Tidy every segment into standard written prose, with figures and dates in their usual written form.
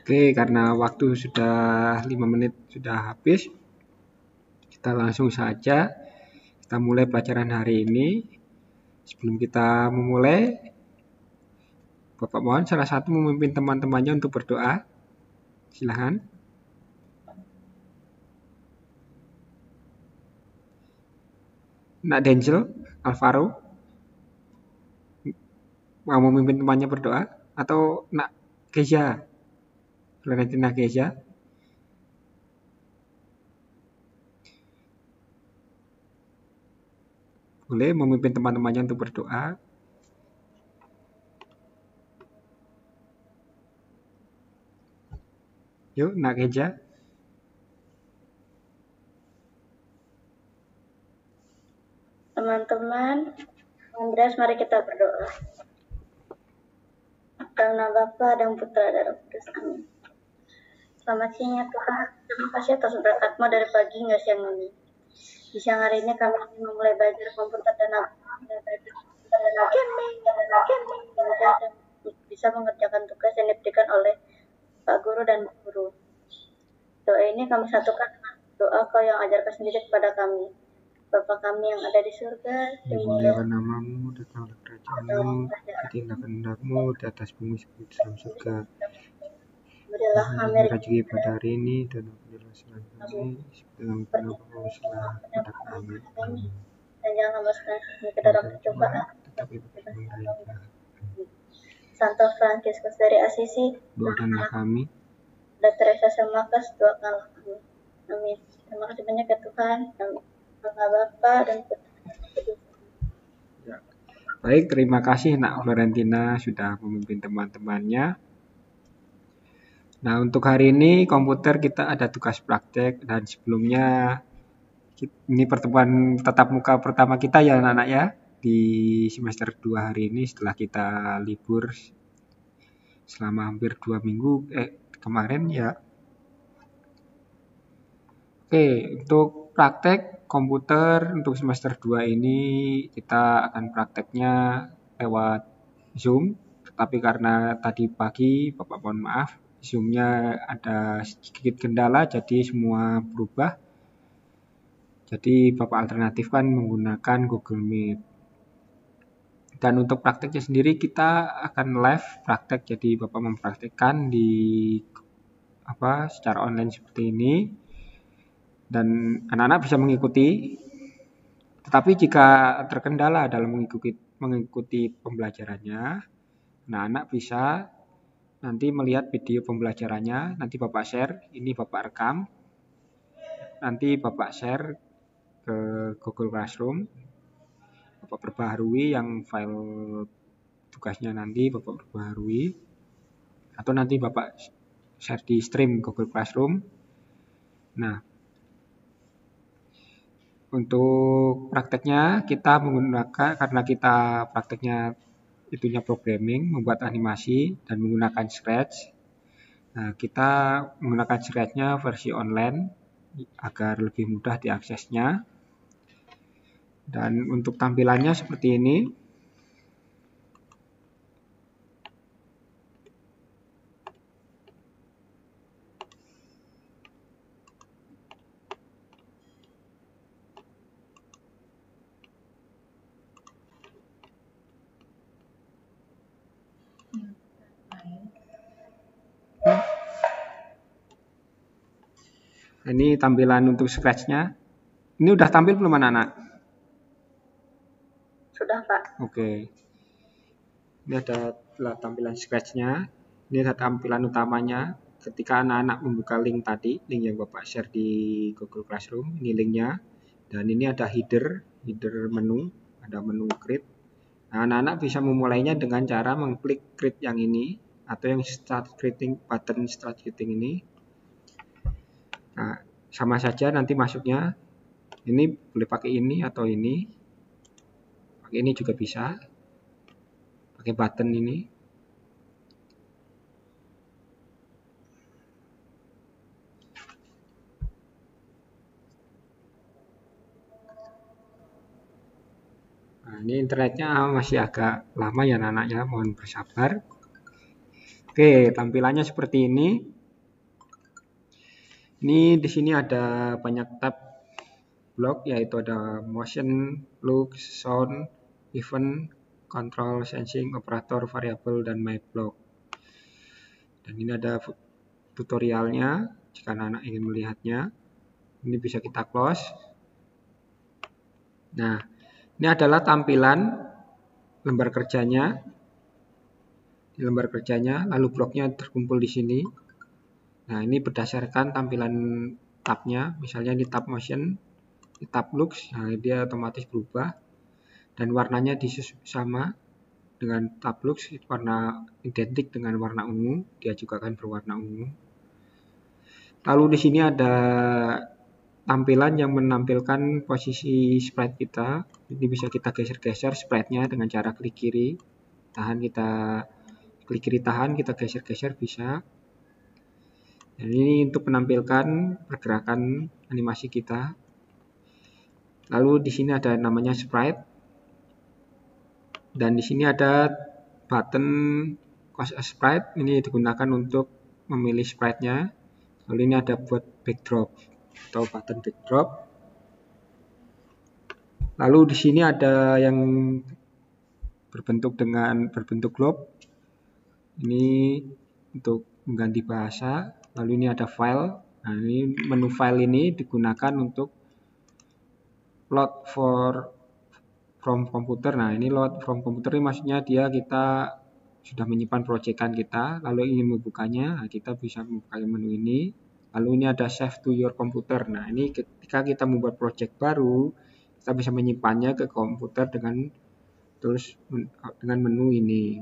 Oke, karena waktu sudah 5 menit sudah habis, kita langsung saja kita mulai pelajaran hari ini. Sebelum kita memulai, Bapak mohon salah satu memimpin teman-temannya untuk berdoa. Silahkan. Nak Denzel, Alvaro, mau memimpin temannya berdoa? Atau Nak Keja, Florentina Keja? Boleh memimpin teman-temannya untuk berdoa. Yuk, Nak Keja. Teman-teman, Andreas, mari kita berdoa. Dalam Bapa dan Putra dan Roh Kudus. Amin. Selamat siang ya Tuhan. Terima kasih atas berkat-Mu dari pagi hingga siang ini. Di siang hari ini kami memulai belajar komputer dan bisa mengerjakan tugas yang diberikan oleh Pak Guru dan Bu Guru. Doa ini kami satukan dengan doa Kau yang ajarkan sendiri kepada kami. Bapa kami yang ada di surga, dimuliakan namamu, datanglah kerajaanmu, jadilah kehendak-Mu di atas bumi seperti di dalam surga. Berilah kami rezeki pada hari ini dan ampunilah kesalahan kami seperti kami pernah bersalah kepada kami. Amin. Dan jangan masukkan kami ke dalam pencobaan, tetapi bebaskan dari jahat. Santo Fransiskus dari Asisi, doakanlah kami. Dan Teresa Semakas, doakanlah kami. Amin. Terima kasih banyak ya Tuhan. Allah Bapa dan Putra. Ya. Baik, terima kasih Nak Florentina sudah memimpin teman-temannya. Nah, untuk hari ini komputer kita ada tugas praktek dan sebelumnya ini pertemuan tatap muka pertama kita ya anak-anak ya di semester 2 hari ini setelah kita libur selama hampir 2 minggu kemarin ya. Oke, untuk praktek komputer untuk semester 2 ini kita akan prakteknya lewat Zoom, tetapi karena tadi pagi Bapak mohon maaf Zoom-nya ada sedikit kendala jadi semua berubah. Jadi Bapak alternatifkan menggunakan Google Meet. Dan untuk prakteknya sendiri kita akan live praktek, jadi Bapak mempraktekkan di secara online seperti ini. Dan anak-anak bisa mengikuti. Tetapi jika terkendala dalam mengikuti pembelajarannya, anak-anak bisa nanti melihat video pembelajarannya, nanti Bapak share, ini Bapak rekam. Nanti Bapak share ke Google Classroom, Bapak perbaharui yang file tugasnya nanti Bapak perbaharui, atau nanti Bapak share di stream Google Classroom. Nah, untuk prakteknya kita menggunakan, karena kita prakteknya itunya programming, membuat animasi dan menggunakan Scratch. Nah, kita menggunakan Scratch-nya versi online agar lebih mudah diaksesnya. Dan untuk tampilannya seperti ini. Ini tampilan untuk Scratch-nya. Ini udah tampil belum anak-anak? Sudah Pak. Oke. Ini adalah tampilan Scratch-nya. Ini adalah tampilan utamanya. Ketika anak-anak membuka link tadi, link yang Bapak share di Google Classroom, ini linknya. Dan ini ada header menu, ada menu create. Nah, anak-anak bisa memulainya dengan cara mengklik create yang ini, atau yang start creating, button start creating ini. Nah, sama saja nanti masuknya. Ini boleh pakai ini atau ini. Pakai ini juga bisa. Pakai button ini. Nah, ini internetnya masih agak lama ya anak-anaknya, mohon bersabar. Oke, tampilannya seperti ini. Ini di sini ada banyak tab block, yaitu ada motion, look, sound, event, control, sensing, operator, variable, dan my block. Dan ini ada tutorialnya jika anak-anak ingin melihatnya. Ini bisa kita close. Nah, ini adalah tampilan lembar kerjanya. Di lembar kerjanya, lalu bloknya terkumpul di sini. Nah, ini berdasarkan tampilan tabnya. Misalnya di tab motion, di tab looks, nah dia otomatis berubah. Dan warnanya sama dengan tab looks, warna identik dengan warna ungu. Dia juga akan berwarna ungu. Lalu di sini ada tampilan yang menampilkan posisi sprite kita. Ini bisa kita geser-geser sprite-nya dengan cara klik kiri. Klik kiri tahan, kita geser-geser bisa. Dan ini untuk menampilkan pergerakan animasi kita. Lalu di sini ada namanya sprite. Dan di sini ada button cause a sprite. Ini digunakan untuk memilih sprite-nya. Lalu ini ada buat backdrop atau button backdrop. Lalu di sini ada yang berbentuk globe. Ini untuk mengganti bahasa. Lalu ini ada file. Nah, ini menu file ini digunakan untuk load from komputer. Nah, ini load from komputer ini maksudnya kita sudah menyimpan proyekan kita, lalu ingin membukanya, nah kita bisa membuka menu ini. Lalu ini ada save to your computer. Nah, ini ketika kita membuat proyek baru, kita bisa menyimpannya ke komputer dengan menu ini.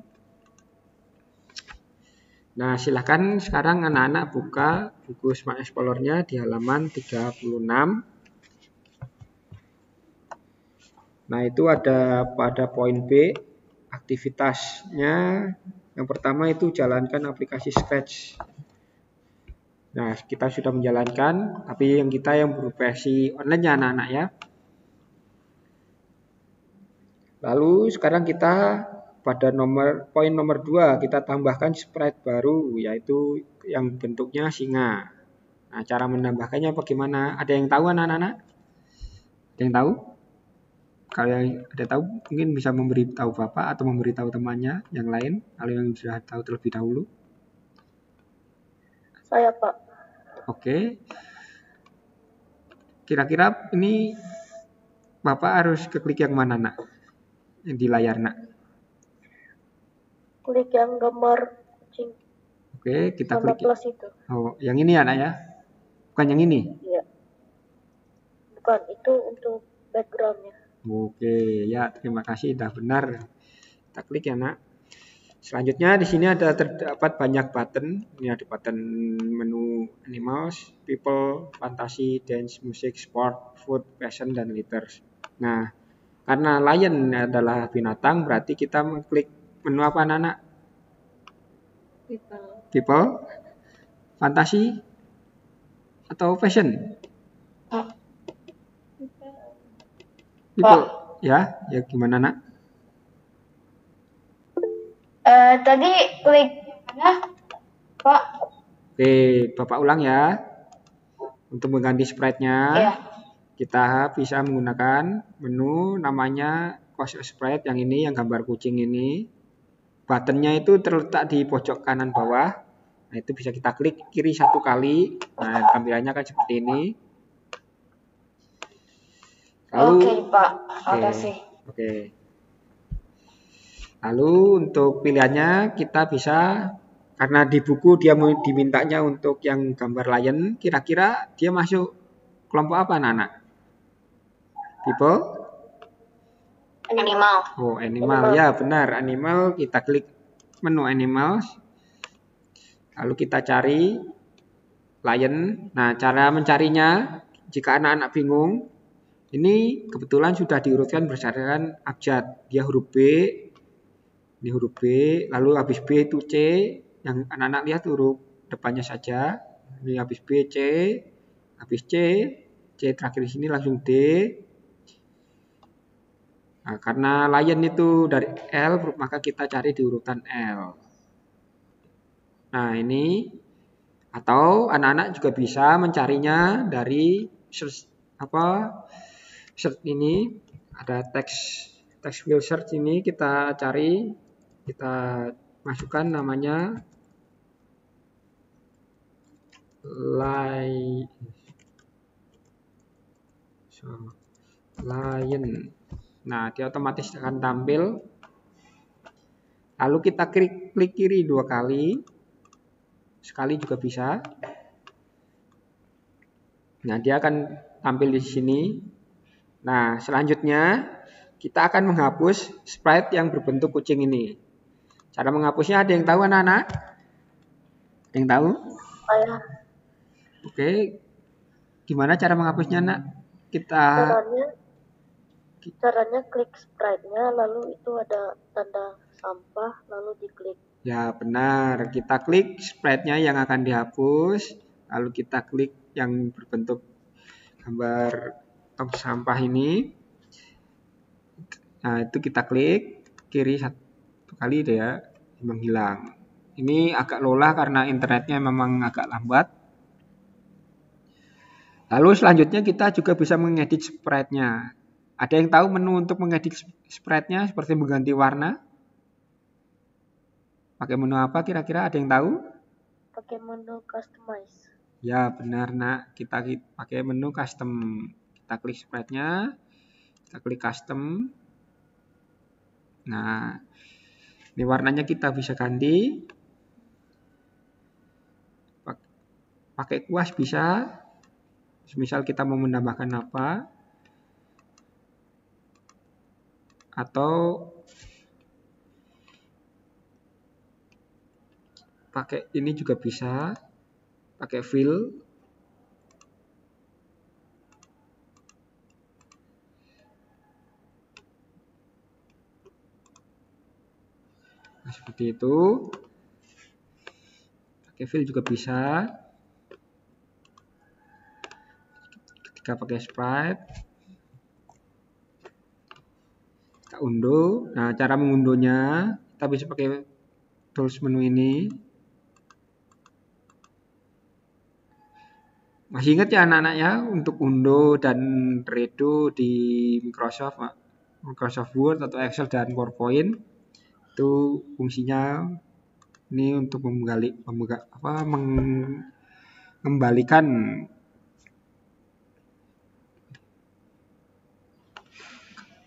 Nah, silahkan sekarang anak-anak buka buku Smart Explorer-nya di halaman 36. Nah, itu ada pada poin B, aktivitasnya. Yang pertama itu jalankan aplikasi Scratch. Nah, kita sudah menjalankan, tapi yang berversi online ya anak-anak ya. Lalu sekarang kita pada poin nomor 2 kita tambahkan sprite baru, yaitu yang bentuknya singa. Nah, cara menambahkannya bagaimana? Ada yang tahu anak-anak? Ada yang tahu? Kalau yang ada tahu mungkin bisa memberitahu Bapak atau memberitahu temannya yang lain, kalau yang sudah tahu terlebih dahulu. Saya, Pak. Oke. Kira-kira ini Bapak harus klik yang mana, Nak? Yang di layar, Nak? Klik yang gambar kucing. Oke, kita sama klik. Plus itu. Oh, yang ini ya, Nak ya? Bukan yang ini? Iya. Bukan, itu untuk background-nya. Oke, ya terima kasih, sudah benar. Kita klik ya, Nak. Selanjutnya di sini terdapat banyak button. Ini ada button menu animals, people, fantasy, dance, music, sport, food, fashion, dan letters. Nah, karena lion adalah binatang, berarti kita mengklik menu apa, anak-anak? People, fantasy, atau fashion? People, ya gimana, Nak? Tadi klik mana, Pak? Oke, Bapak ulang ya. Untuk mengganti sprite-nya, kita bisa menggunakan menu namanya Cause a Sprite yang ini, yang gambar kucing ini. Buttonnya itu terletak di pojok kanan bawah. Nah, itu bisa kita klik kiri 1 kali. Nah, tampilannya akan seperti ini. Lalu, Oke, Pak. Makasih. Oke. Lalu untuk pilihannya kita bisa, karena di buku dia dimintanya untuk yang gambar lion, kira-kira dia masuk kelompok apa, anak-anak? People? Animal. Oh, animal. Ya, benar. Animal, kita klik menu animals. Lalu kita cari lion. Nah, cara mencarinya, jika anak-anak bingung, ini kebetulan sudah diurutkan berdasarkan abjad. Dia huruf B, ini huruf B, lalu habis B itu C. Yang anak-anak lihat huruf depannya saja. Ini habis B, C, habis C terakhir di sini langsung D. Nah, karena lion itu dari L, maka kita cari di urutan L. Nah, ini Atau anak-anak juga bisa mencarinya dari search search ini, ada text wheel search ini, kita cari, kita masukkan namanya lion. Nah, dia otomatis akan tampil. Lalu kita klik kiri 2 kali. Sekali juga bisa. Nah, dia akan tampil di sini. Nah, selanjutnya kita akan menghapus sprite yang berbentuk kucing ini. Cara menghapusnya ada yang tahu anak-anak? Ada yang tahu? Ayah, Oke. Gimana cara menghapusnya, Nak? caranya klik sprite-nya, lalu itu ada tanda sampah, lalu diklik. Ya, benar. Kita klik sprite-nya yang akan dihapus, lalu kita klik yang berbentuk gambar tong sampah ini. Nah, itu kita klik kiri 1 kali dia menghilang. Ini agak lelah karena internetnya memang agak lambat. Lalu selanjutnya kita juga bisa mengedit sprite-nya. Ada yang tahu menu untuk mengedit sprite-nya seperti mengganti warna? Pakai menu apa kira-kira, ada yang tahu? Pakai menu customize. Ya, benar, Nak. Kita pakai menu custom. Kita klik sprite-nya, kita klik custom. Nah, ini warnanya kita bisa ganti. Pakai kuas bisa. Misal kita mau menambahkan apa. Atau pakai ini juga bisa. Pakai fill. Nah, seperti itu. Pakai fill juga bisa. Ketika pakai sprite, kita unduh. Nah, cara mengunduhnya kita bisa pakai tools menu ini. Masih ingat ya anak-anak ya, untuk undo dan redo di Microsoft Word atau Excel dan PowerPoint itu fungsinya ini untuk mengembalikan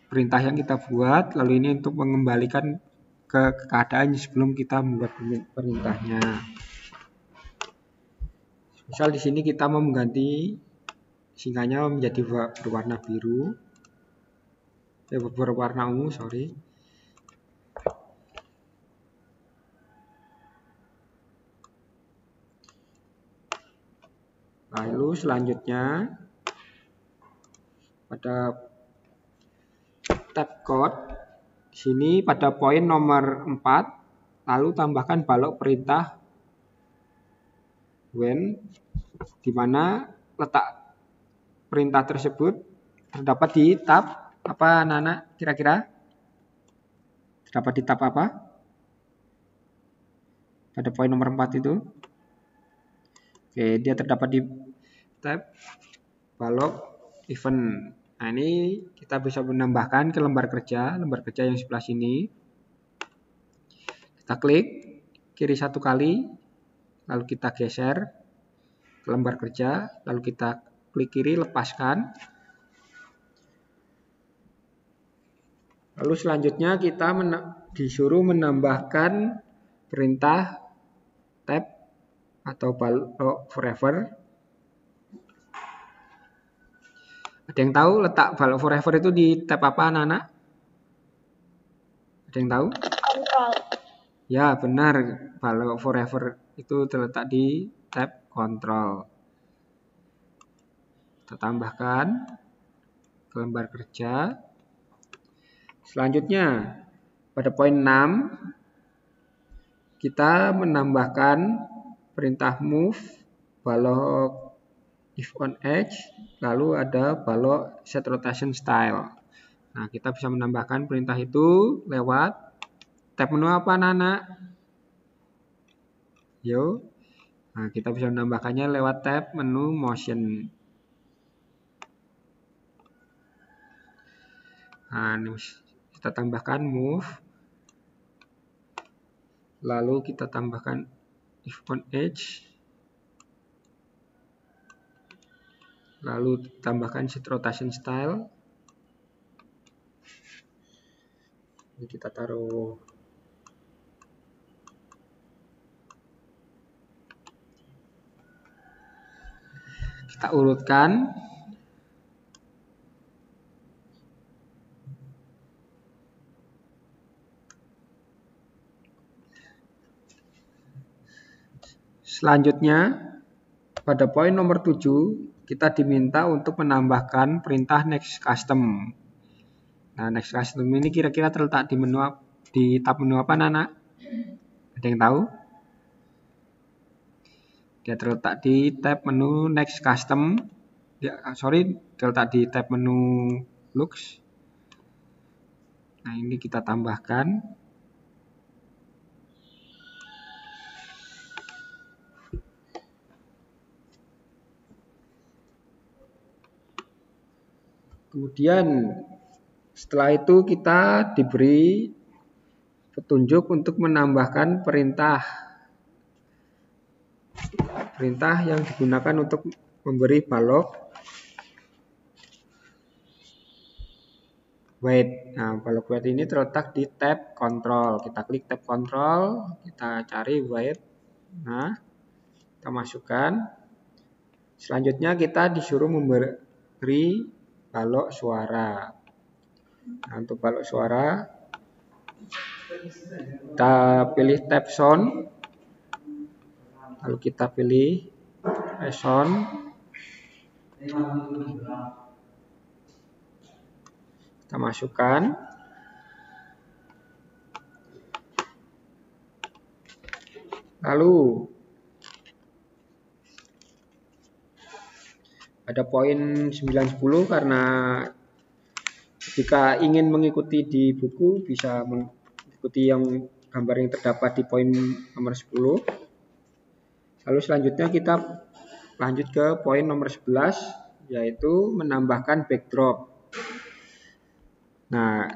perintah yang kita buat, lalu ini untuk mengembalikan ke keadaan sebelum kita membuat perintahnya. Misal di sini kita mau mengganti singanya menjadi berwarna biru, berwarna ungu, sorry. Lalu selanjutnya pada tab code di sini pada poin nomor 4, lalu tambahkan balok perintah when, di mana letak perintah tersebut terdapat di tab apa, anak-anak kira-kira? Terdapat di tab apa? Pada poin nomor 4 itu. Oke, dia terdapat di tab balok event. Nah, ini kita bisa menambahkan ke lembar kerja yang sebelah sini. Kita klik kiri 1 kali, lalu kita geser ke lembar kerja, lalu kita klik kiri, lepaskan. Lalu selanjutnya kita disuruh menambahkan perintah tab atau balok forever. Ada yang tahu letak balok forever itu di tab apa, anak-anak? Ada yang tahu? Control. Ya, benar. Balok forever itu terletak di tab control. Kita tambahkan ke lembar kerja. Selanjutnya, pada poin 6, kita menambahkan perintah move, balok if on edge, lalu ada balok set rotation style. Nah, kita bisa menambahkan perintah itu lewat tab menu apa, anak-anak? Yo, Nah, kita bisa menambahkannya lewat tab menu motion. Nah, ini kita tambahkan move. Lalu kita tambahkan if on edge. Lalu tambahkan set rotation style. Ini kita taruh kita urutkan. Selanjutnya pada poin nomor 7 kita diminta untuk menambahkan perintah next custom. Nah, next custom ini kira-kira terletak di tab menu apa, Nana? Ada yang tahu? Dia terletak di tab menu next custom. Terletak di tab menu looks. Nah, ini kita tambahkan. Kemudian setelah itu kita diberi petunjuk untuk menambahkan perintah yang digunakan untuk memberi balok weight. Nah, balok weight ini terletak di tab control. Kita klik tab control, kita cari weight. Nah, kita masukkan. Selanjutnya kita disuruh memberi balok suara. Nah, untuk balok suara kita pilih tab sound, lalu kita pilih sound, kita masukkan, lalu pada poin 9-10 karena jika ingin mengikuti di buku bisa mengikuti gambar yang terdapat di poin nomor 10. Lalu selanjutnya kita lanjut ke poin nomor 11 yaitu menambahkan backdrop. Nah,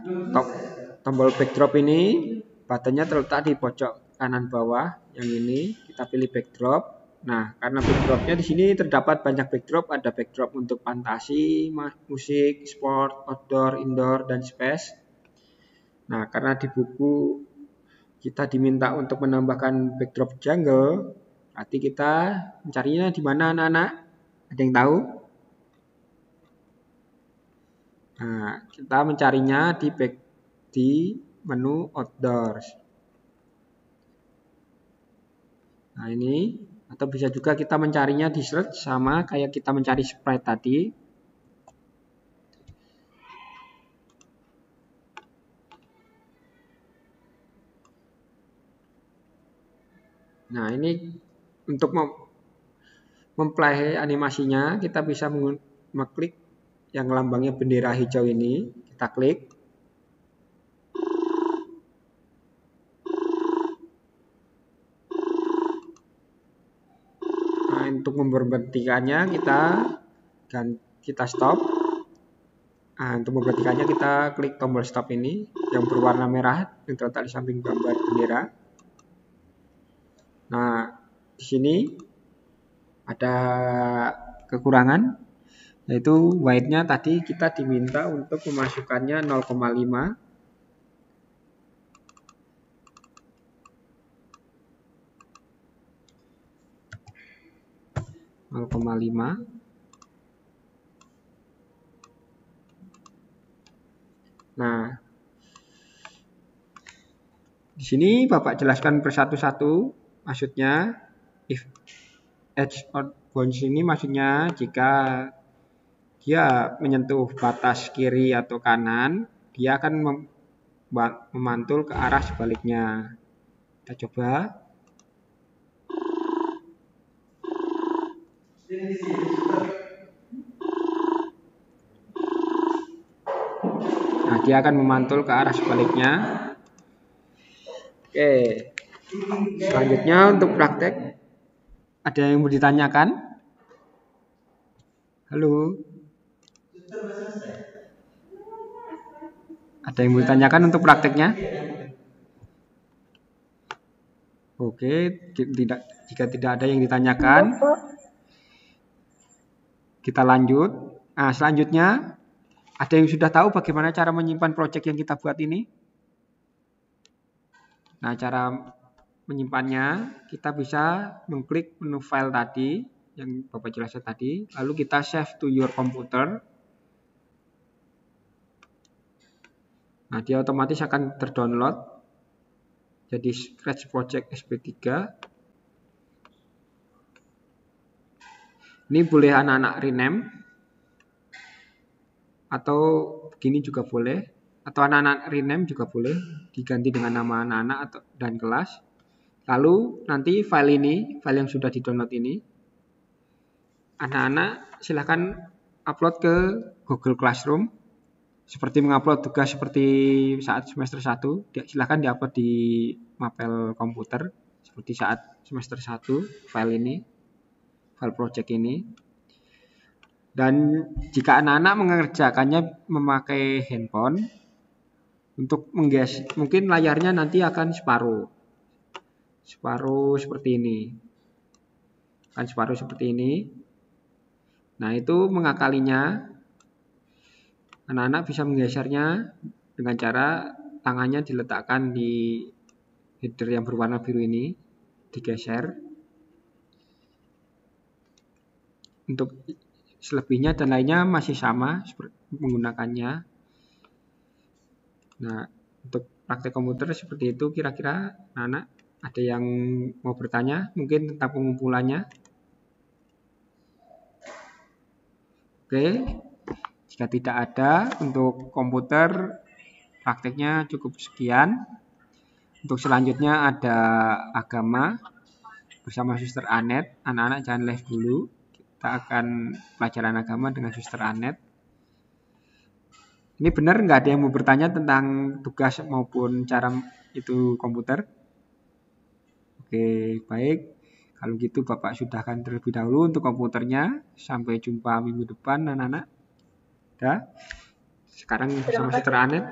tombol backdrop ini buttonnya terletak di pojok kanan bawah yang ini. Kita pilih backdrop. Nah, karena backdropnya di sini terdapat banyak backdrop, ada backdrop untuk fantasi, musik, sport, outdoor, indoor, dan space. Nah, karena di buku kita diminta untuk menambahkan backdrop jungle, berarti kita mencarinya di mana, anak-anak? Ada yang tahu? Nah, kita mencarinya di menu outdoors. Nah, ini. Atau bisa juga kita mencarinya di search sama kayak kita mencari sprite tadi. Nah, ini untuk memplay animasinya kita bisa mengklik yang lambangnya bendera hijau ini. Kita klik. Untuk memberhentikannya kita stop. Nah, untuk memberhentikannya kita klik tombol stop ini yang berwarna merah yang terletak di samping gambar bendera. Nah, di sini ada kekurangan yaitu weight-nya tadi kita diminta untuk memasukkannya 0,5. Nah, di sini Bapak jelaskan persatu-satu. Maksudnya, if edge or bounce ini maksudnya jika dia menyentuh batas kiri atau kanan, dia akan memantul ke arah sebaliknya. Kita coba. Nah, dia akan memantul ke arah sebaliknya. Oke. Selanjutnya untuk praktek Ada yang mau ditanyakan? Halo? Ada yang mau ditanyakan untuk prakteknya? Oke, jika tidak ada yang ditanyakan, kita lanjut. Nah, selanjutnya, ada yang sudah tahu bagaimana cara menyimpan project yang kita buat ini? Nah, cara menyimpannya, kita bisa mengklik menu file tadi, yang Bapak jelaskan tadi, lalu kita save to your computer. Nah, dia otomatis akan terdownload jadi Scratch Project SP3. Ini boleh anak-anak rename, atau begini juga boleh, atau anak-anak rename juga boleh, diganti dengan nama anak-anak atau dan kelas. Lalu nanti file yang sudah di-download ini, anak-anak silahkan upload ke Google Classroom, seperti mengupload tugas seperti saat semester 1, silahkan diupload di mapel komputer, seperti saat semester 1, file project ini. Dan jika anak-anak mengerjakannya memakai handphone, untuk menggeser, mungkin layarnya nanti akan separuh seperti ini. Akan separuh seperti ini. Nah, itu mengakalinya, anak-anak bisa menggesernya dengan cara tangannya diletakkan di header yang berwarna biru ini, digeser. Untuk selebihnya dan lainnya masih sama menggunakannya. Nah, untuk praktek komputer seperti itu kira-kira. Anak-anak ada yang mau bertanya mungkin tentang pengumpulannya? Oke, jika tidak ada untuk komputer prakteknya cukup sekian. Untuk selanjutnya ada agama bersama Suster Anet. Anak-anak jangan live dulu. Kita akan pelajaran agama dengan Suster Anet. Ini benar nggak ada yang mau bertanya tentang tugas maupun cara itu komputer? Oke, baik. Kalau gitu Bapak sudahkan terlebih dahulu untuk komputernya. Sampai jumpa minggu depan, anak-anak. Dah. Sekarang bersama Suster Anet.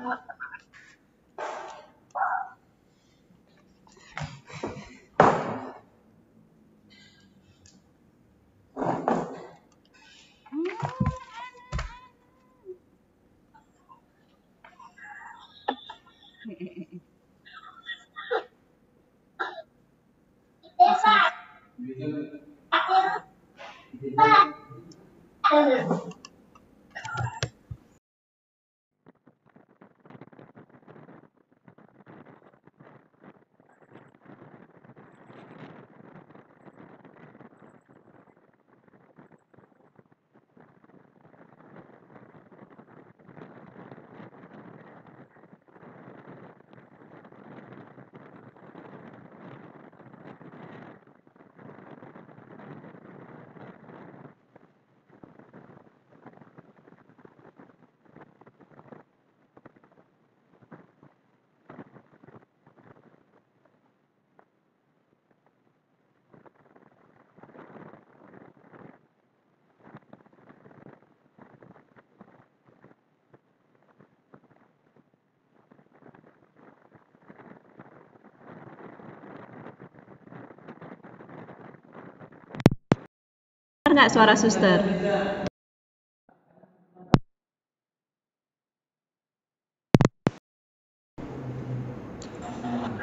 Nggak suara Suster?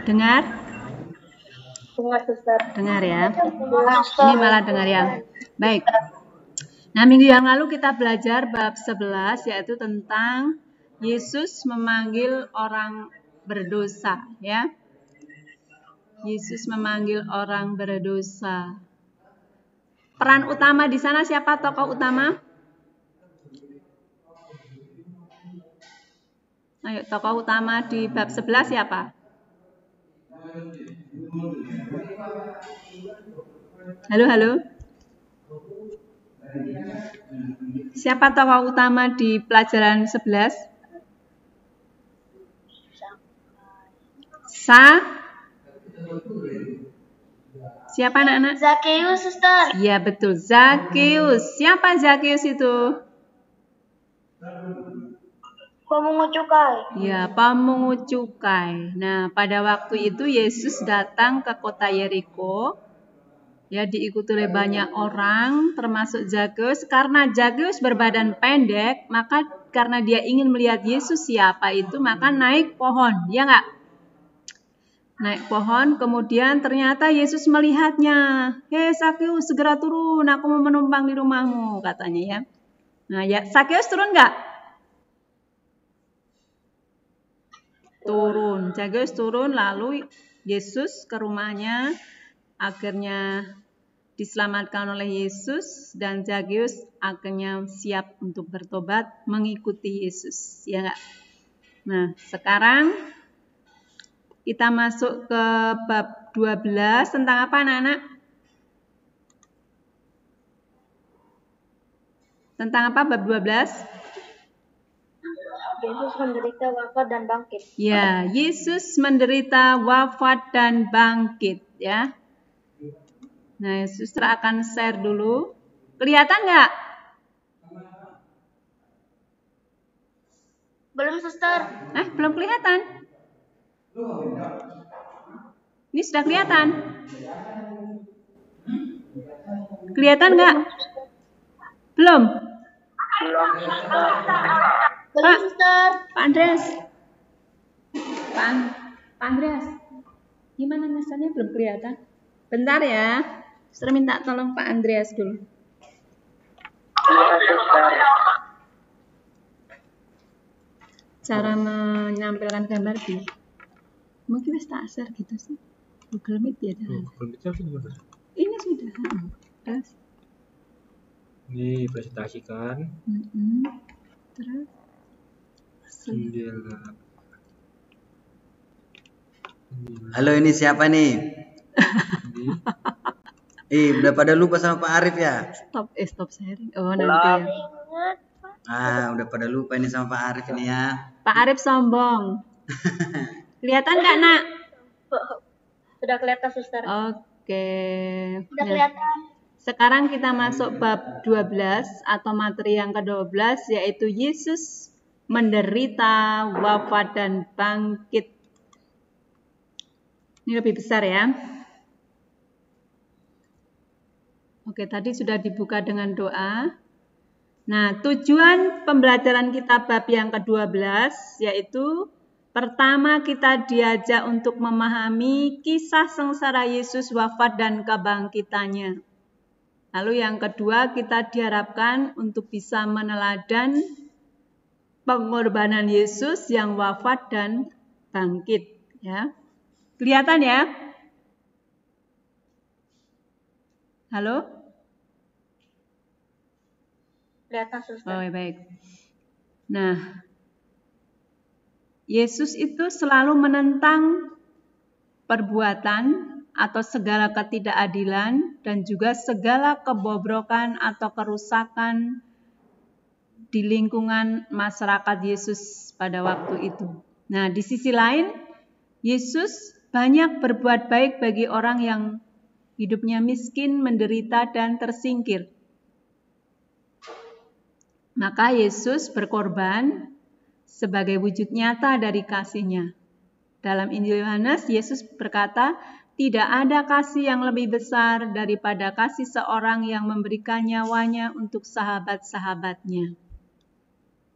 Dengar? Dengar, Suster. Dengar ya. Ini malah dengar ya. Baik. Nah, minggu yang lalu kita belajar bab 11, yaitu tentang Yesus memanggil orang berdosa, ya. Yesus memanggil orang berdosa. Peran utama di sana siapa tokoh utama? Ayo, tokoh utama di bab 11 siapa? Halo. Siapa tokoh utama di pelajaran 11? Siapa anak-anak? Zakheus, Suster. Iya betul, Zakheus. Siapa Zakheus itu? Pemungut cukai. Ya, pemungut cukai. Nah, pada waktu itu Yesus datang ke kota Yeriko. Ya, diikuti oleh banyak orang, termasuk Zakheus. Karena Zakheus berbadan pendek, maka karena dia ingin melihat Yesus siapa itu, maka naik pohon. Ya nggak? Naik pohon, kemudian ternyata Yesus melihatnya. Hei Zakheus, segera turun, aku mau menumpang di rumahmu, katanya ya. Nah, ya Zakheus turun nggak? Turun. Zakheus turun, lalu Yesus ke rumahnya, akhirnya diselamatkan oleh Yesus, dan Zakheus akhirnya siap untuk bertobat mengikuti Yesus. Ya nggak? Nah, sekarang kita masuk ke bab 12 tentang apa anak-anak? Tentang apa bab 12? Yesus menderita, wafat, dan bangkit. Ya, Yesus menderita, wafat, dan bangkit. Ya. Nah, suster akan share dulu. Kelihatan nggak? Belum, Suster. Belum kelihatan. Ini sudah kelihatan. Kelihatan nggak? Belum. Belum, Suster. Pak Andreas. Pak Andreas. Gimana misalnya belum kelihatan? Bentar ya. Suster minta tolong Pak Andreas dulu. Cara menampilkan gambar di mungkin wis tak share gitu sih. Google Meet ya. Google Meet sudah. Ini sudah. Terus Ini presentasikan. Terus Halo, ini siapa nih? Udah pada lupa sama Pak Arif ya? Stop sharing. Oh, nanti ya. Udah pada lupa ini sama Pak Arif ini ya. Pak Arif sombong. Kelihatan nggak, Nak? Sudah kelihatan, Suster. Oke. Sudah kelihatan. Sekarang kita masuk bab 12 atau materi yang ke-12, yaitu Yesus menderita, wafat, dan bangkit. Ini lebih besar ya. Oke, tadi sudah dibuka dengan doa. Nah, tujuan pembelajaran kita bab yang ke-12 yaitu pertama kita diajak untuk memahami kisah sengsara Yesus wafat dan kebangkitannya. Lalu yang kedua kita diharapkan untuk bisa meneladan pengorbanan Yesus yang wafat dan bangkit. Ya. Kelihatan ya? Halo? Kelihatan, Suster. Oh, baik. Nah, Yesus itu selalu menentang perbuatan atau segala ketidakadilan dan juga segala kebobrokan atau kerusakan di lingkungan masyarakat Yesus pada waktu itu. Nah, di sisi lain, Yesus banyak berbuat baik bagi orang yang hidupnya miskin, menderita, dan tersingkir. Maka Yesus berkorban sebagai wujud nyata dari kasih-Nya. Dalam Injil Yohanes, Yesus berkata, tidak ada kasih yang lebih besar daripada kasih seorang yang memberikan nyawanya untuk sahabat-sahabatnya.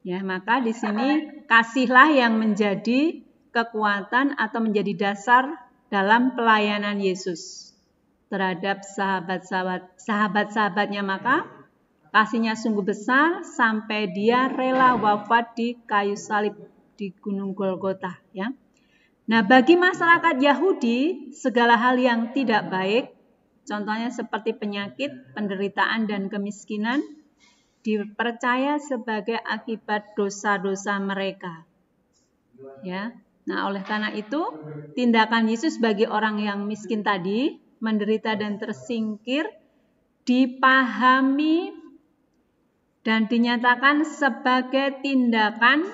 Ya, maka di sini kasihlah yang menjadi kekuatan atau menjadi dasar dalam pelayanan Yesus terhadap sahabat-sahabatnya. Maka kasih-Nya sungguh besar sampai Dia rela wafat di kayu salib di Gunung Golgota. Ya. Nah, bagi masyarakat Yahudi, segala hal yang tidak baik, contohnya seperti penyakit, penderitaan, dan kemiskinan, dipercaya sebagai akibat dosa-dosa mereka. Ya. Nah, oleh karena itu, tindakan Yesus bagi orang yang miskin tadi, menderita dan tersingkir, dipahami dan dinyatakan sebagai tindakan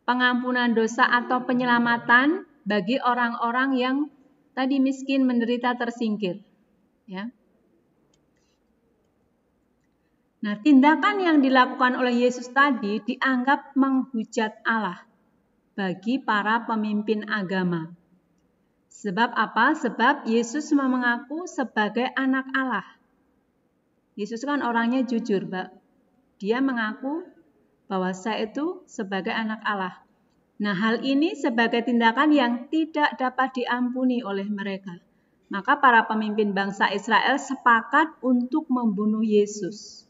pengampunan dosa atau penyelamatan bagi orang-orang yang tadi miskin, menderita, tersingkir. Ya. Nah, tindakan yang dilakukan oleh Yesus tadi dianggap menghujat Allah bagi para pemimpin agama. Sebab apa? Sebab Yesus mengaku sebagai anak Allah. Yesus kan orangnya jujur, Mbak. Dia mengaku bahwa saya itu sebagai anak Allah. Nah, hal ini sebagai tindakan yang tidak dapat diampuni oleh mereka. Maka para pemimpin bangsa Israel sepakat untuk membunuh Yesus.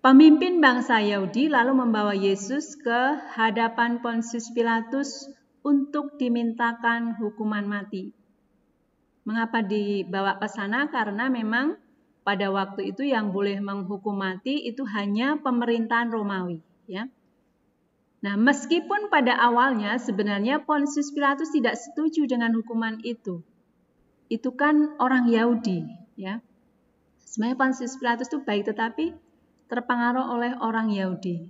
Pemimpin bangsa Yahudi lalu membawa Yesus ke hadapan Pontius Pilatus untuk dimintakan hukuman mati. Mengapa dibawa ke sana? Karena memang pada waktu itu yang boleh menghukum mati itu hanya pemerintahan Romawi, ya. Nah, meskipun pada awalnya sebenarnya Pontius Pilatus tidak setuju dengan hukuman itu. Itu kan orang Yahudi, ya. Sebenarnya Pontius Pilatus itu baik, tetapi terpengaruh oleh orang Yahudi.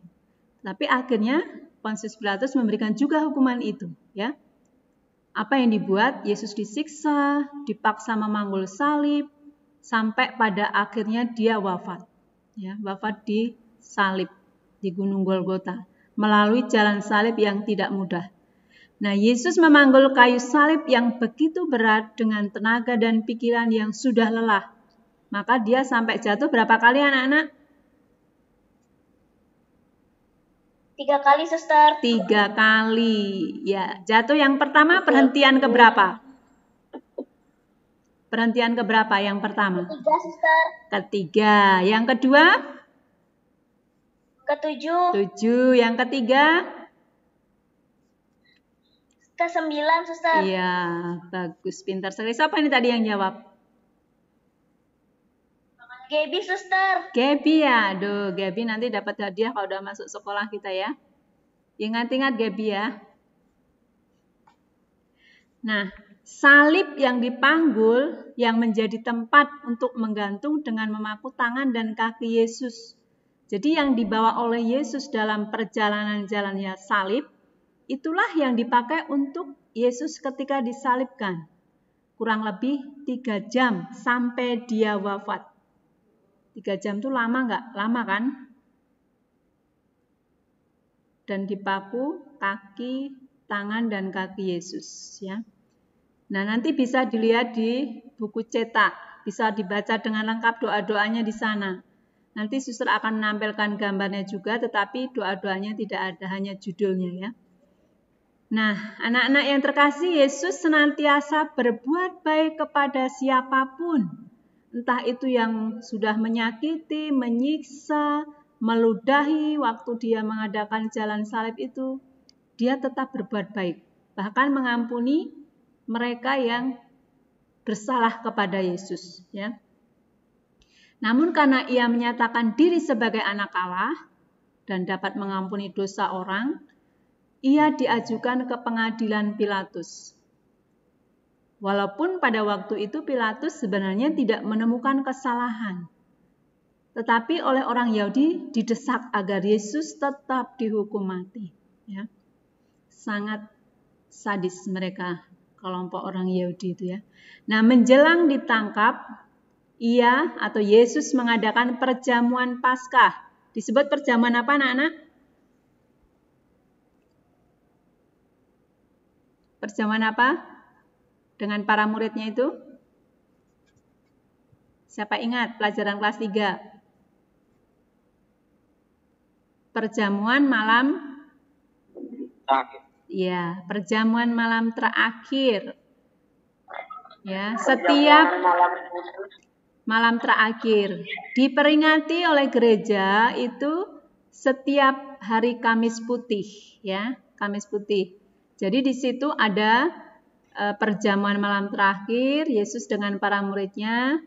Tapi akhirnya Pontius Pilatus memberikan juga hukuman itu, ya. Apa yang dibuat? Yesus disiksa, dipaksa memanggul salib, sampai pada akhirnya dia wafat. Ya, wafat di salib, di Gunung Golgota, melalui jalan salib yang tidak mudah. Nah, Yesus memanggul kayu salib yang begitu berat dengan tenaga dan pikiran yang sudah lelah. Maka dia sampai jatuh berapa kali anak-anak? 3 kali, Suster. 3 kali. Ya, jatuh yang pertama perhentian ke berapa? Perhentian ke berapa yang pertama? 3, Suster. Ketiga. Yang kedua? Ke-7. 7. Yang ketiga? Ke-9, Suster. Iya, bagus, pintar sekali. Siapa ini tadi yang jawab? Gaby, Suster. Gaby ya. Aduh, Gaby nanti dapat hadiah kalau udah masuk sekolah kita ya. Ingat-ingat Gaby ya. Nah, salib yang dipanggul yang menjadi tempat untuk menggantung dengan memaku tangan dan kaki Yesus. Jadi yang dibawa oleh Yesus dalam perjalanan jalannya salib, itulah yang dipakai untuk Yesus ketika disalibkan. Kurang lebih 3 jam sampai dia wafat. 3 jam itu lama nggak? Lama kan? Dan dipaku kaki, tangan, dan kaki Yesus. Ya. Nah, nanti bisa dilihat di buku cetak. Bisa dibaca dengan lengkap doa-doanya di sana. Nanti suster akan menampilkan gambarnya juga, tetapi doa-doanya tidak ada, hanya judulnya ya. Nah, anak-anak yang terkasih, Yesus senantiasa berbuat baik kepada siapapun. Entah itu yang sudah menyakiti, menyiksa, meludahi waktu dia mengadakan jalan salib itu, dia tetap berbuat baik. Bahkan mengampuni mereka yang bersalah kepada Yesus. Ya. Namun karena ia menyatakan diri sebagai anak Allah dan dapat mengampuni dosa orang, ia diajukan ke pengadilan Pilatus. Walaupun pada waktu itu Pilatus sebenarnya tidak menemukan kesalahan. Tetapi oleh orang Yahudi didesak agar Yesus tetap dihukum mati. Ya. Sangat sadis mereka, kelompok orang Yahudi itu ya. Nah, menjelang ditangkap, ia atau Yesus mengadakan perjamuan Paskah. Disebut perjamuan apa anak-anak? Perjamuan apa? Dengan para muridnya itu? Siapa ingat pelajaran kelas 3? Perjamuan malam terakhir. Ya, perjamuan malam terakhir. Ya, setiap malam terakhir diperingati oleh gereja itu setiap hari Kamis Putih, ya, Kamis Putih. Jadi di situ ada perjamuan malam terakhir, Yesus dengan para muridnya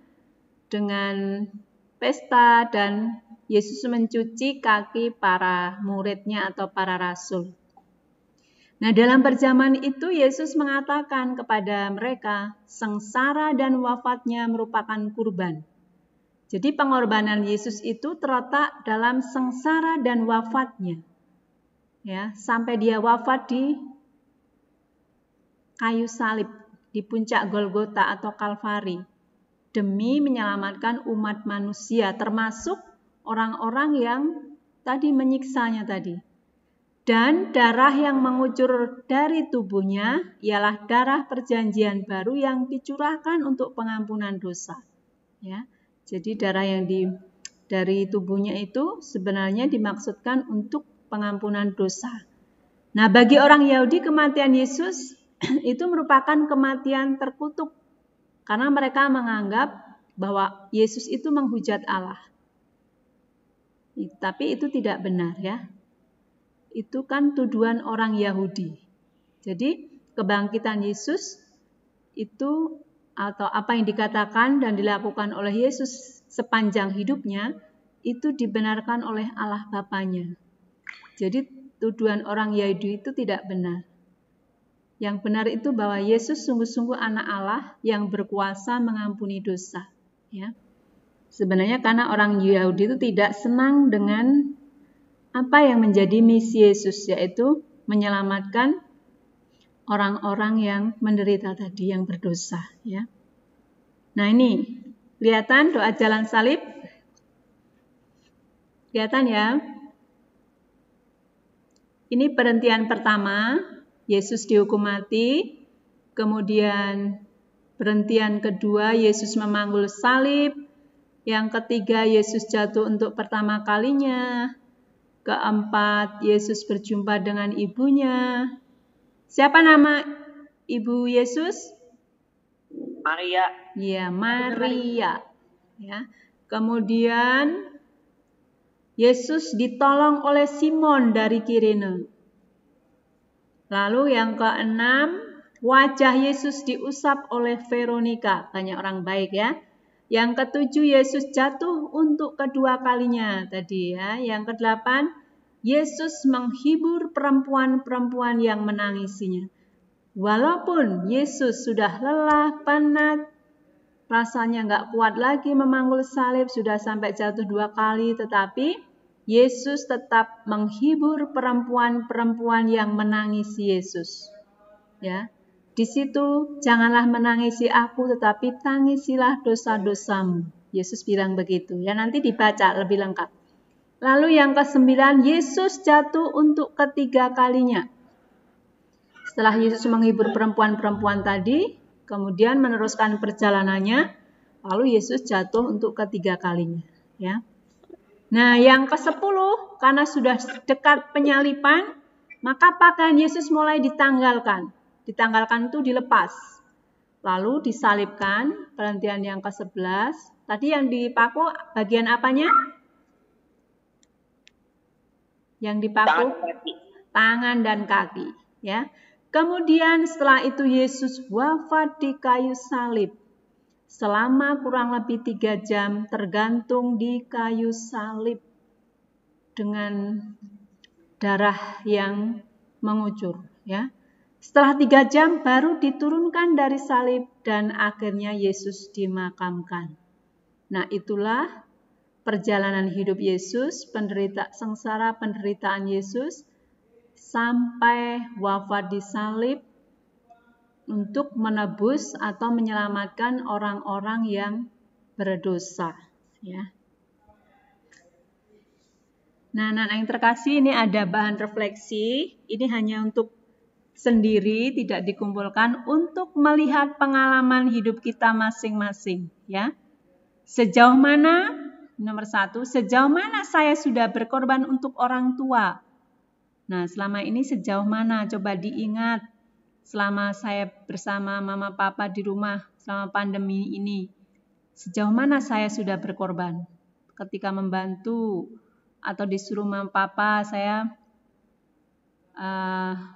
dengan pesta dan Yesus mencuci kaki para muridnya atau para rasul. Nah, dalam perjamuan itu Yesus mengatakan kepada mereka, sengsara dan wafatnya merupakan kurban. Jadi pengorbanan Yesus itu terletak dalam sengsara dan wafatnya. Ya, sampai dia wafat di kayu salib di puncak Golgota atau Kalvari. demi menyelamatkan umat manusia, termasuk orang-orang yang tadi menyiksanya tadi. Dan darah yang mengucur dari tubuhnya ialah darah perjanjian baru yang dicurahkan untuk pengampunan dosa. Ya, jadi darah yang dari tubuhnya itu sebenarnya dimaksudkan untuk pengampunan dosa. Nah, bagi orang Yahudi kematian Yesus itu merupakan kematian terkutuk karena mereka menganggap bahwa Yesus itu menghujat Allah. Tapi itu tidak benar ya. Itu kan tuduhan orang Yahudi. Jadi kebangkitan Yesus itu atau apa yang dikatakan dan dilakukan oleh Yesus sepanjang hidupnya itu dibenarkan oleh Allah Bapanya. Jadi tuduhan orang Yahudi itu tidak benar. Yang benar itu bahwa Yesus sungguh-sungguh anak Allah yang berkuasa mengampuni dosa. Ya. Sebenarnya karena orang Yahudi itu tidak senang dengan apa yang menjadi misi Yesus, yaitu menyelamatkan orang-orang yang menderita tadi, yang berdosa. Ya. Nah ini, kelihatan doa jalan salib? Kelihatan ya? Ini perhentian pertama, Yesus dihukum mati. Kemudian perhentian kedua, Yesus memanggul salib. Yang ketiga, Yesus jatuh untuk pertama kalinya. Keempat, Yesus berjumpa dengan ibunya. Siapa nama ibu Yesus? Maria. Ya, Maria. Ya. Kemudian Yesus ditolong oleh Simon dari Kirene. Lalu yang keenam, wajah Yesus diusap oleh Veronica. Banyak orang baik ya. Yang ketujuh, Yesus jatuh untuk kedua kalinya tadi ya. Yang kedelapan, Yesus menghibur perempuan-perempuan yang menangisinya. Walaupun Yesus sudah lelah, penat, rasanya nggak kuat lagi memanggul salib, sudah sampai jatuh 2 kali, tetapi Yesus tetap menghibur perempuan-perempuan yang menangisi Yesus. Ya. Di situ janganlah menangisi aku, tetapi tangisilah dosa-dosamu. Yesus bilang begitu. Ya, nanti dibaca lebih lengkap. Lalu yang ke-9, Yesus jatuh untuk ketiga kalinya. Setelah Yesus menghibur perempuan-perempuan tadi, kemudian meneruskan perjalanannya, lalu Yesus jatuh untuk ketiga kalinya. Ya. Nah, yang ke-10, karena sudah dekat penyalipan, maka pakaian Yesus mulai ditanggalkan. Ditanggalkan itu dilepas. Lalu disalibkan, perhentian yang ke-11. Tadi yang dipaku bagian apanya? Yang dipaku tangan dan kaki. Ya. Kemudian setelah itu Yesus wafat di kayu salib. Selama kurang lebih 3 jam tergantung di kayu salib dengan darah yang mengucur. Ya. Setelah 3 jam baru diturunkan dari salib dan akhirnya Yesus dimakamkan. Nah itulah perjalanan hidup Yesus, sengsara penderitaan Yesus sampai wafat di salib untuk menebus atau menyelamatkan orang-orang yang berdosa. Ya. Nah, anak-anak yang terkasih, ini ada bahan refleksi. Ini hanya untuk sendiri, tidak dikumpulkan, untuk melihat pengalaman hidup kita masing-masing. Ya. Sejauh mana, nomor 1, sejauh mana saya sudah berkorban untuk orang tua? Nah, selama ini sejauh mana? Coba diingat. Selama saya bersama mama papa di rumah, selama pandemi ini, sejauh mana saya sudah berkorban? Ketika membantu atau disuruh mama papa, saya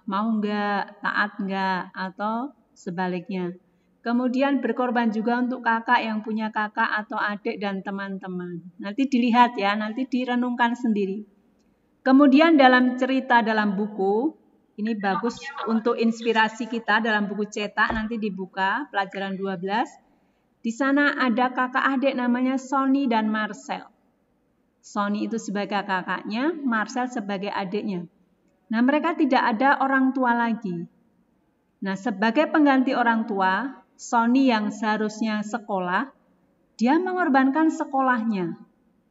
mau enggak, taat enggak, atau sebaliknya. Kemudian berkorban juga untuk kakak yang punya kakak atau adik dan teman-teman. Nanti dilihat ya, nanti direnungkan sendiri. Kemudian dalam cerita dalam buku, ini bagus untuk inspirasi kita dalam buku cetak, nanti dibuka pelajaran 12. Di sana ada kakak adik namanya Sony dan Marcel. Sony itu sebagai kakaknya, Marcel sebagai adiknya. Nah, mereka tidak ada orang tua lagi. Nah, sebagai pengganti orang tua, Sony yang seharusnya sekolah, Dia mengorbankan sekolahnya.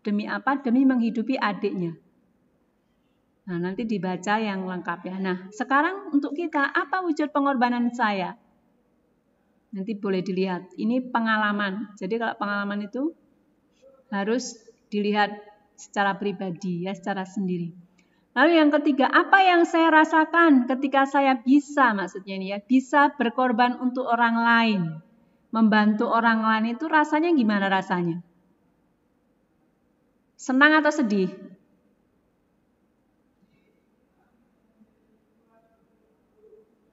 Demi apa? Demi menghidupi adiknya. Nah, nanti dibaca yang lengkap ya. Nah, sekarang untuk kita, apa wujud pengorbanan saya? Nanti boleh dilihat. Ini pengalaman. Jadi kalau pengalaman itu harus dilihat secara pribadi ya, secara sendiri. Lalu yang ketiga, apa yang saya rasakan ketika saya bisa, maksudnya ini ya, bisa berkorban untuk orang lain. Membantu orang lain itu rasanya gimana rasanya? Senang atau sedih?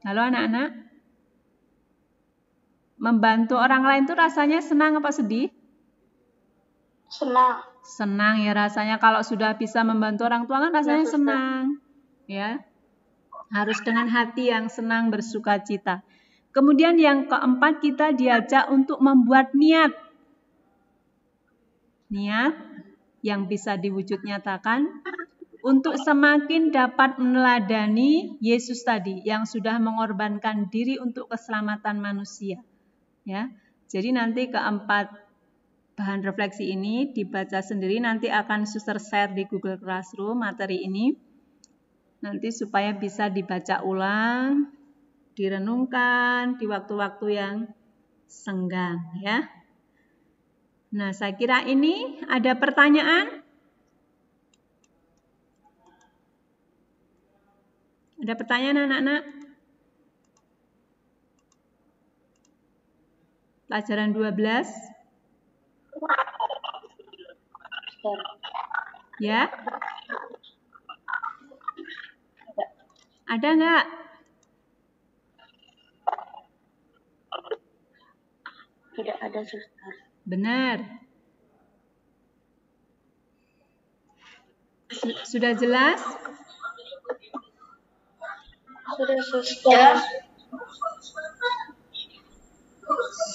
Halo anak-anak? Membantu orang lain itu rasanya senang apa sedih? Senang. Senang ya rasanya. Kalau sudah bisa membantu orang tua kan rasanya senang. Ya. Harus dengan hati yang senang, bersukacita. Kemudian yang keempat, kita diajak untuk membuat niat. Niat yang bisa diwujud nyatakan untuk semakin dapat meneladani Yesus tadi yang sudah mengorbankan diri untuk keselamatan manusia. Ya. Jadi nanti keempat bahan refleksi ini dibaca sendiri, nanti akan suster share di Google Classroom materi ini. Nanti supaya bisa dibaca ulang, direnungkan di waktu-waktu yang senggang ya. Nah, saya kira ini ada pertanyaan? Ada pertanyaan anak-anak? Pelajaran 12. Ya? Ada nggak? Tidak ada, suster. Benar. Sudah jelas? Sudah, suster.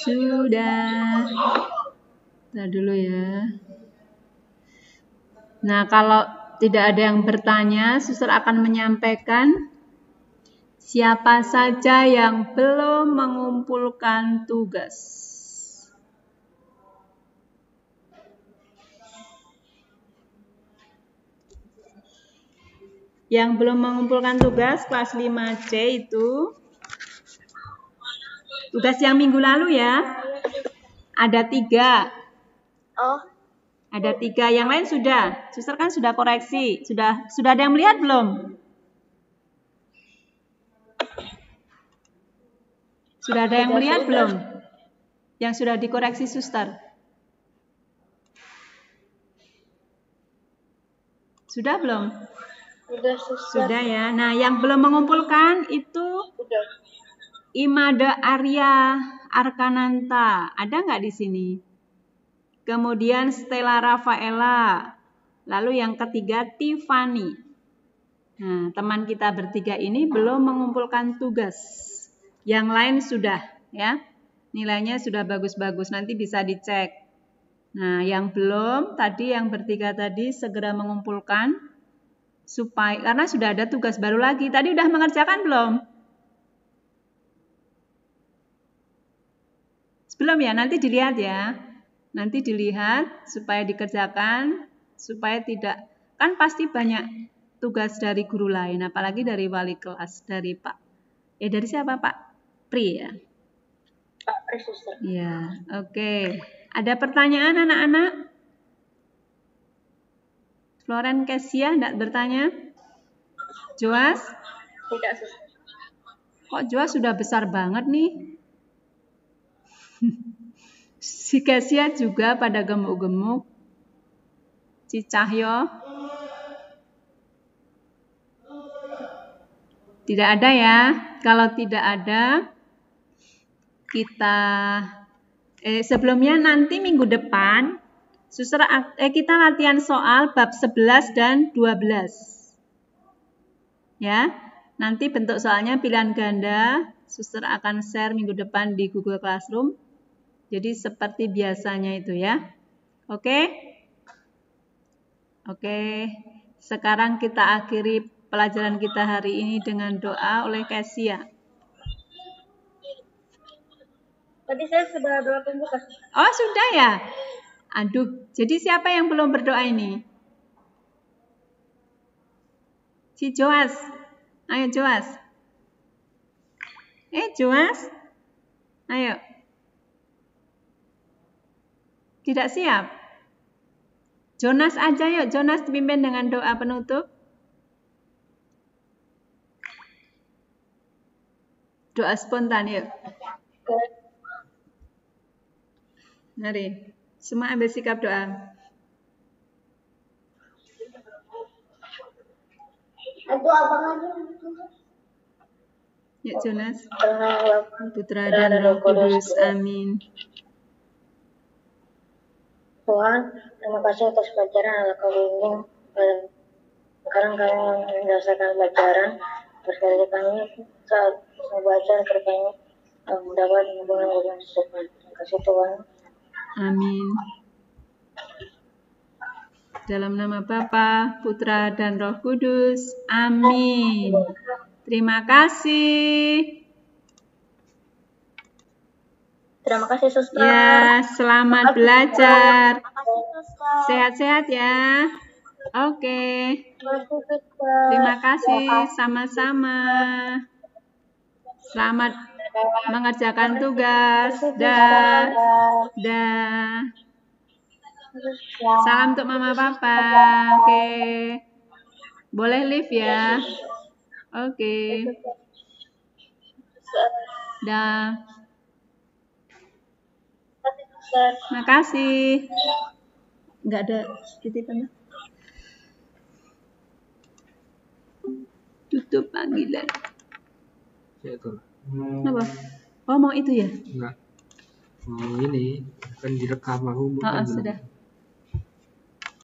Sudah. Nah dulu ya. Nah kalau tidak ada yang bertanya, suster akan menyampaikan siapa saja yang belum mengumpulkan tugas. Yang belum mengumpulkan tugas kelas 5C itu tugas yang minggu lalu ya. Ada 3. Oh. Ada 3. Yang lain sudah. Suster kan sudah koreksi. Sudah ada yang melihat belum? Sudah ada yang melihat belum? Yang sudah dikoreksi suster? Sudah belum? Sudah, suster. Sudah ya. Nah, yang belum mengumpulkan itu Sudah. Imada Arya Arkananta. Ada nggak di sini? Kemudian Stella Rafaela. Lalu yang ketiga Tiffany. Nah, teman kita bertiga ini belum mengumpulkan tugas. Yang lain sudah ya. Nilainya sudah bagus-bagus. Nanti bisa dicek. Nah, yang belum tadi yang bertiga tadi segera mengumpulkan supaya karena sudah ada tugas baru lagi. Tadi udah mengerjakan belum? Belum ya, nanti dilihat ya. Nanti dilihat supaya dikerjakan, supaya tidak, kan pasti banyak tugas dari guru lain, apalagi dari wali kelas, dari Pak. Dari siapa Pak? Pri ya? Pak Pri, suster. Ya, oke. Ada pertanyaan anak-anak? Floren Kesia enggak bertanya? Joas? Tidak, suster. Kok Joas sudah besar banget nih? Si Kesia juga pada gemuk-gemuk. Cicahyo? Tidak ada ya. Kalau tidak ada, kita sebelumnya nanti minggu depan suster kita latihan soal bab 11 dan 12. Ya. Nanti bentuk soalnya pilihan ganda, suster akan share minggu depan di Google Classroom. Jadi seperti biasanya itu ya. Oke? Oke. Sekarang kita akhiri pelajaran kita hari ini dengan doa oleh Kesia. Tadi saya sudah doa pembuka. Oh, sudah ya? Aduh, jadi siapa yang belum berdoa ini? Si Joas. Ayo Joas. Joas. Ayo. Tidak siap? Jonas aja yuk. Jonas dipimpin dengan doa penutup. Doa spontan yuk. Mari. Semua ambil sikap doa. Aku abang aja. Yuk Jonas. Karena Putra dan Roh Kudus. Amin. Tuhan, terima kasih atas pelajaran yang Kau bimbing. Sekarang kami menyelesaikan pelajaran. Berkali kami saat membaca berkami mendapat hubungan Tuhan. Terima kasih Tuhan. Amin. Dalam nama Bapa, Putra, dan Roh Kudus. Amin. Terima kasih. Terima kasih Suster. Ya, selamat belajar. Sehat-sehat ya. Oke. Terima kasih sama-sama. Selamat mengerjakan tugas. Dah. Dah. Salam untuk Mama Papa. Oke. Boleh live ya. Oke. Dah. Makasih. Enggak ada titipan. Tutup panggilan. Ya itu. Apa? Oh, mau itu ya? Enggak. Mau ini kan direkam aku bukan. Sudah.